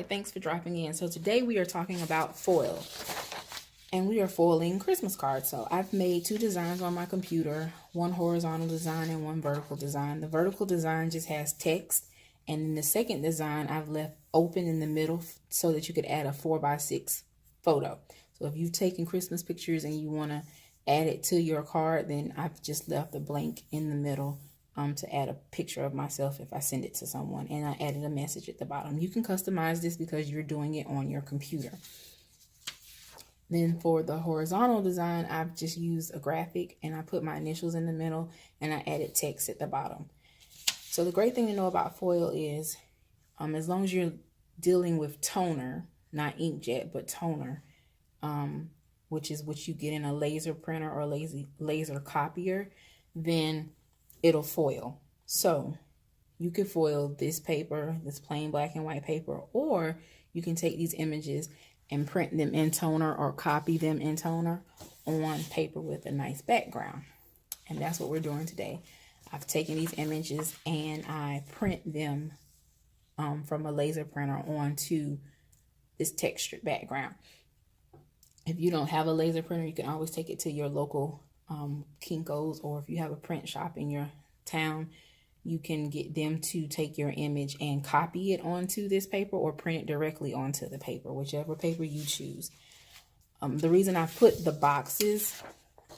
thanks for dropping in. So today we are talking about foil, and we are foiling Christmas cards. So I've made two designs on my computer, one horizontal design and one vertical design. The vertical design just has text, and in the second design I've left open in the middle so that you could add a 4x6 photo. So if you've taken Christmas pictures and you want to add it to your card, then I've just left a blank in the middle to add a picture of myself if I send it to someone, and I added a message at the bottom. You can customize this because you're doing it on your computer. Then for the horizontal design, I've just used a graphic and I put my initials in the middle and I added text at the bottom. So the great thing to know about foil is as long as you're dealing with toner, not inkjet, but toner, which is what you get in a laser printer or laser copier, then it'll foil. So you could foil this paper, this plain black and white paper, or you can take these images and print them in toner or copy them in toner on paper with a nice background. And that's what we're doing today. I've taken these images and I print them from a laser printer onto this textured background. If you don't have a laser printer, you can always take it to your local Kinko's, or if you have a print shop in your town, you can get them to take your image and copy it onto this paper or print it directly onto the paper, whichever paper you choose. The reason I put the boxes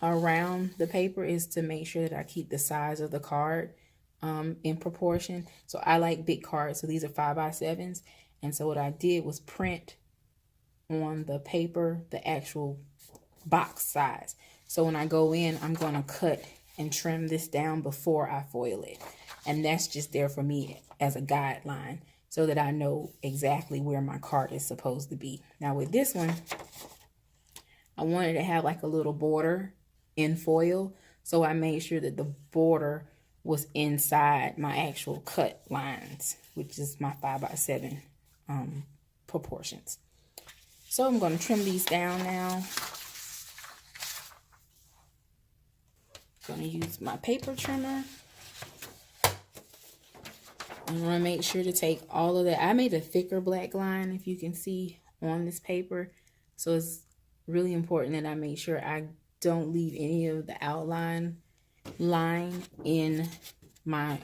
around the paper is to make sure that I keep the size of the card in proportion. So I like big cards, so these are 5x7s. And so what I did was print on the paper the actual box size. So when I go in, I'm going to cut and trim this down before I foil it. And that's just there for me as a guideline so that I know exactly where my card is supposed to be. Now with this one, I wanted to have like a little border in foil. So I made sure that the border was inside my actual cut lines, which is my 5x7 proportions. So I'm going to trim these down now. I'm going to use my paper trimmer. I'm going to make sure to take all of that. I made a thicker black line, if you can see on this paper. So it's really important that I make sure I don't leave any of the outline line in my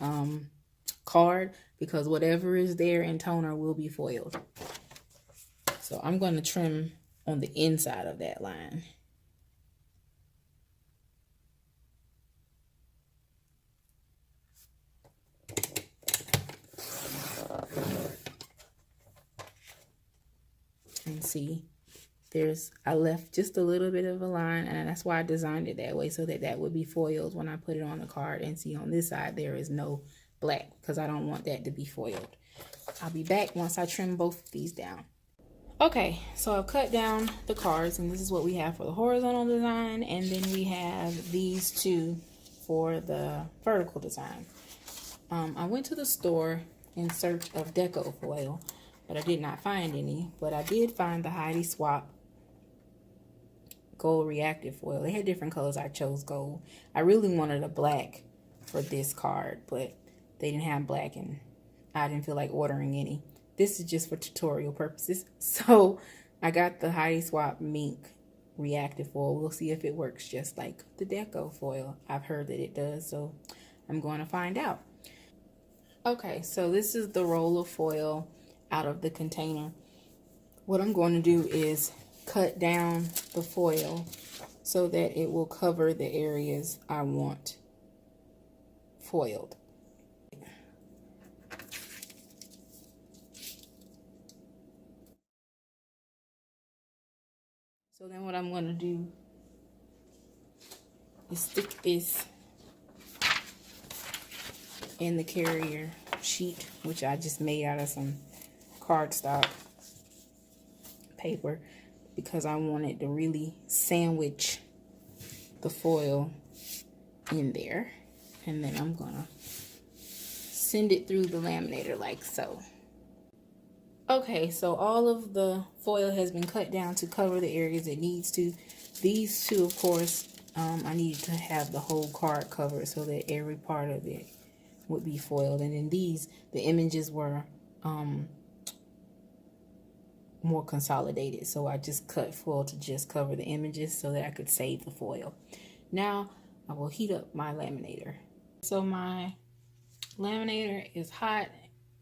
card, because whatever is there in toner will be foiled. So I'm going to trim on the inside of that line. And see, I left just a little bit of a line, and that's why I designed it that way, so that that would be foiled when I put it on the card. And see, on this side there is no black because I don't want that to be foiled. I'll be back once I trim both of these down. Okay, so I've cut down the cards, and this is what we have for the horizontal design, and then we have these two for the vertical design. I went to the store in search of deco foil, but I did not find any. But I did find the Heidi Swap gold reactive foil. They had different colors. I chose gold. I really wanted a black for this card, but they didn't have black, and I didn't feel like ordering any. This is just for tutorial purposes. So I got the Heidi Swap mink reactive foil. We'll see if it works just like the deco foil. I've heard that it does, so I'm going to find out. Okay, so this is the roll of foil out of the container. What I'm going to do is cut down the foil so that it will cover the areas I want foiled. So then what I'm going to do is stick this in the carrier sheet, which I just made out of some cardstock paper, because I wanted to really sandwich the foil in there. And then I'm gonna send it through the laminator like so. Okay, so all of the foil has been cut down to cover the areas it needs to. These two, of course, I needed to have the whole card covered so that every part of it would be foiled. And then these, the images were more consolidated. So I just cut foil to just cover the images so that I could save the foil. Now I will heat up my laminator. So my laminator is hot.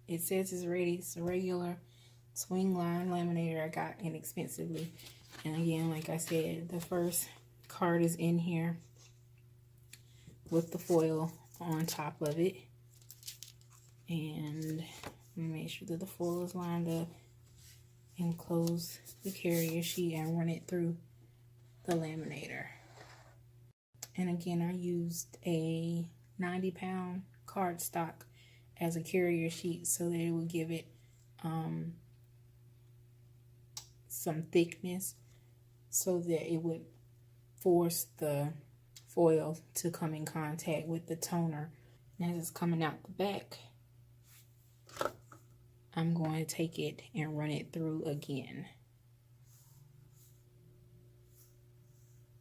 It says it's ready. It's a regular swing line laminator I got inexpensively. And again, like I said, the first card is in here with the foil on top of it. And make sure that the foil is lined up and close the carrier sheet and run it through the laminator. And again, I used a 90-pound cardstock as a carrier sheet so that it would give it some thickness so that it would force the foil to come in contact with the toner. And as it's coming out the back, I'm going to take it and run it through again,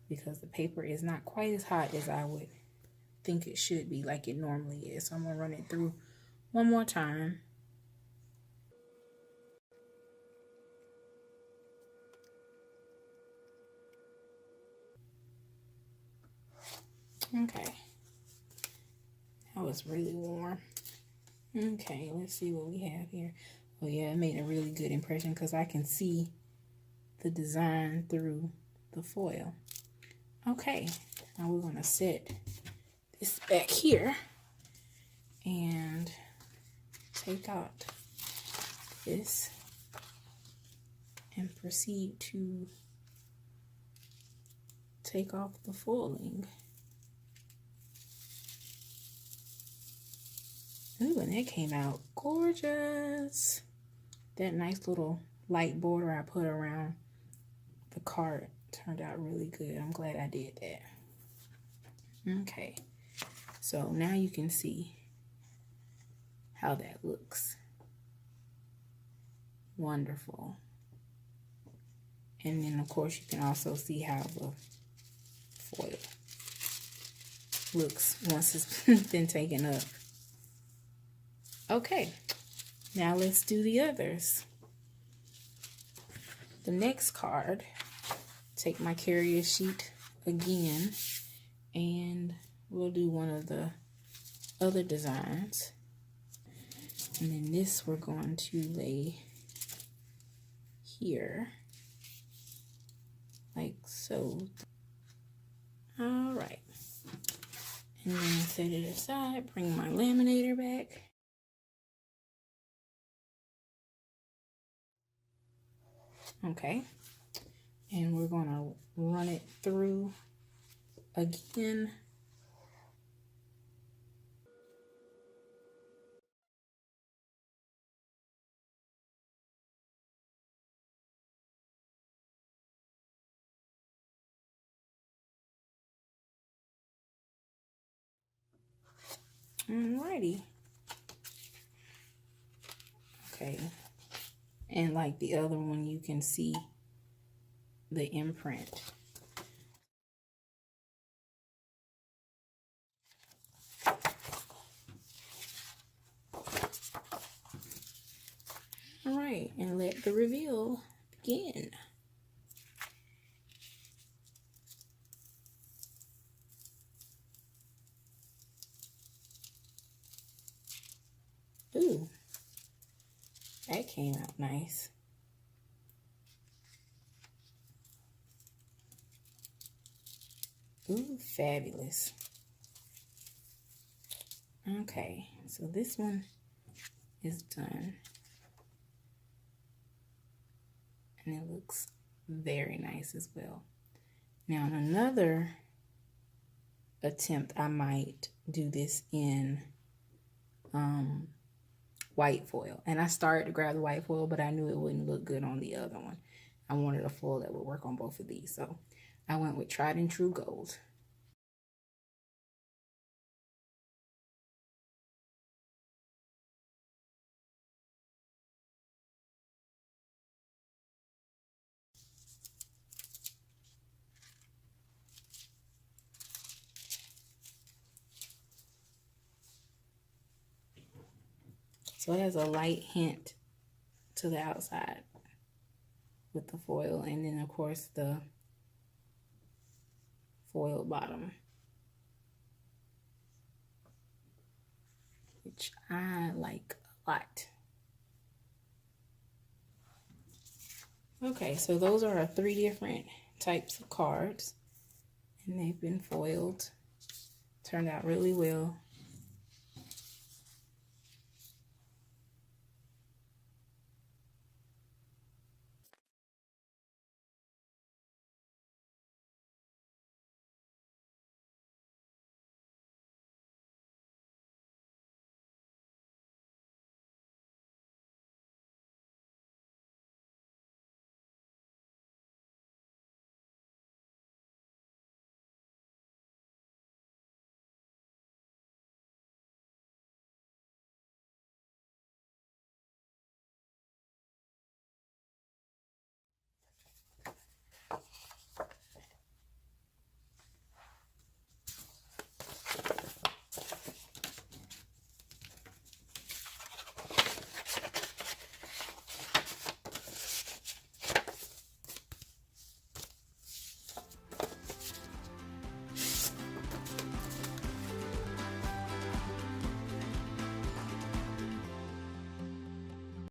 because the paper is not quite as hot as I would think it should be, like it normally is. So I'm going to run it through one more time. Okay. That was really warm. Okay, let's see what we have here. Oh yeah, it made a really good impression because I can see the design through the foil. Okay, now we're going to set this back here and take out this and proceed to take off the foiling. Ooh, and that came out gorgeous. That nice little light border I put around the card turned out really good. I'm glad I did that. Okay, so now you can see how that looks. Wonderful. And then of course you can also see how the foil looks once it's been taken up. Okay, now let's do the others. The next card, take my carrier sheet again, and we'll do one of the other designs. And then this we're going to lay here, like so. All right. And then set it aside, bring my laminator back. Okay, and we're going to run it through again. Alrighty. Okay, and like the other one, you can see the imprint. All right, and let the reveal begin. Ooh, that came out nice. Ooh, fabulous. Okay, so this one is done. And it looks very nice as well. Now, in another attempt, I might do this in white foil. And I started to grab the white foil, but I knew it wouldn't look good on the other one. I wanted a foil that would work on both of these. So I went with tried and true gold. So it has a light hint to the outside. with the foil, and then of course the foil bottom, which I like a lot. Okay, so those are our 3 different types of cards, and they've been foiled. Turned out really well.